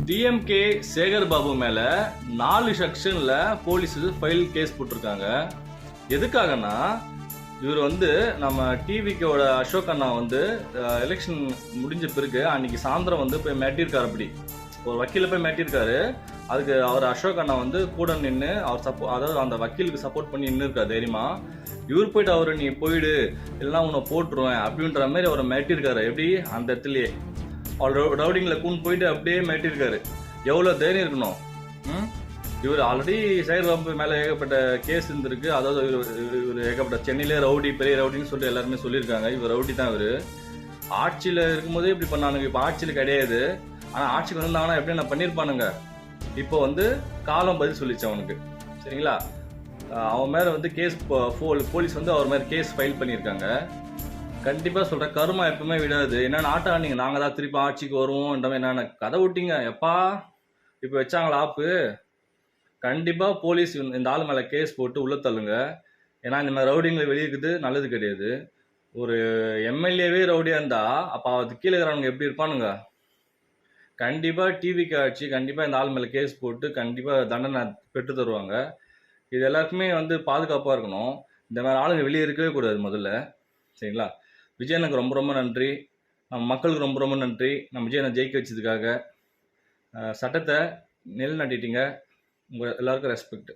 DMK Sekar Babu மேல 4 செக்ஷன்ல police file case போட்டிருக்காங்க. எதுக்காகனா இவர் நம்ம டிவிக்கோட அசோக் அண்ணா எலெக்ஷன் முடிஞ்ச பிறகு அன்னைக்கு சாயந்தரம் போய் மாட்டியிருக்காரு. அப்படி ஒரு வக்கீல போய் மாட்டியிருக்காரு. அதுக்கு அவர் அசோக் அண்ணா கூட நின்று அவர் அதாவது அந்த வக்கீலுக்கு சப்போர்ட் பண்ணி நின்று இருக்காரு தைரியமா. இவர் போயிட்டு அவரு நீ போயிடு இல்லைன்னா உன்னை போட்டுருவேன் அப்படின்ற மாதிரி அவரை மாட்டியிருக்காரு. எப்படி அந்த இடத்துலயே ரவுடிங்கில் கூண்டு போயிட்டு அப்படியே மாட்டியிருக்காரு. எவ்வளோ தைரியம் இருக்கணும். இவர் ஆல்ரெடி சேகர் பாபு மேலே ஏகப்பட்ட கேஸ் இருந்திருக்கு. அதாவது இவர் ஏகப்பட்ட சென்னையிலே ரவுடி பெரிய ரவுடின்னு சொல்லிட்டு எல்லாருமே சொல்லியிருக்காங்க. இவர் ரவுடி தான். இவர் ஆட்சியில் இருக்கும்போதே இப்படி பண்ணானுங்க. இப்போ ஆட்சியில் கிடையாது. ஆனால் ஆட்சிக்கு வந்தாங்கன்னா எப்படி நான் பண்ணியிருப்பானுங்க. இப்போ காலம் பதில் சொல்லிச்சு அவனுக்கு. சரிங்களா? அவன் மேலே கேஸ் போலீஸ் அவர் மேலே கேஸ் ஃபைல் பண்ணியிருக்காங்க. கண்டிப்பாக சொல்கிறேன், கருமா எப்பவுமே விடாது. என்னென்ன ஆட்டா நீங்கள் நாங்கள் தான் திருப்பி ஆட்சிக்கு வருவோம் என்னென்ன கதை விட்டீங்க எப்பா. இப்போ வச்சாங்களா ஆப்பு. கண்டிப்பாக போலீஸ் இந்த ஆள் மேலே கேஸ் போட்டு உள்ள தள்ளுங்க. ஏன்னா இந்த மாதிரி ரவுடிங்களை வெளியிருக்குது நல்லது கிடையாது. ஒரு எம்எல்ஏவே ரவுடியாக இருந்தால் அப்போ அது கீழே இருக்கிறவங்க எப்படி இருப்பானுங்க. கண்டிப்பாக டிவிக்கு ஆட்சி கண்டிப்பாக இந்த ஆள் மேலே கேஸ் போட்டு கண்டிப்பாக தண்டனை பெற்று தருவாங்க. இது எல்லாருக்குமே பாதுகாப்பாக இருக்கணும். இந்த மாதிரி ஆளுங்க வெளியே இருக்கவே கூடாது முதல்ல. சரிங்களா? விஜயனுக்கு ரொம்ப ரொம்ப நன்றி. நம்ம மக்களுக்கு ரொம்ப ரொம்ப நன்றி. நம்ம விஜயனை ஜெயிக்க வச்சதுக்காக. சட்டத்தை நிலைநாட்டிட்டீங்க. உங்கள் எல்லாருக்கும் ரெஸ்பெக்ட்.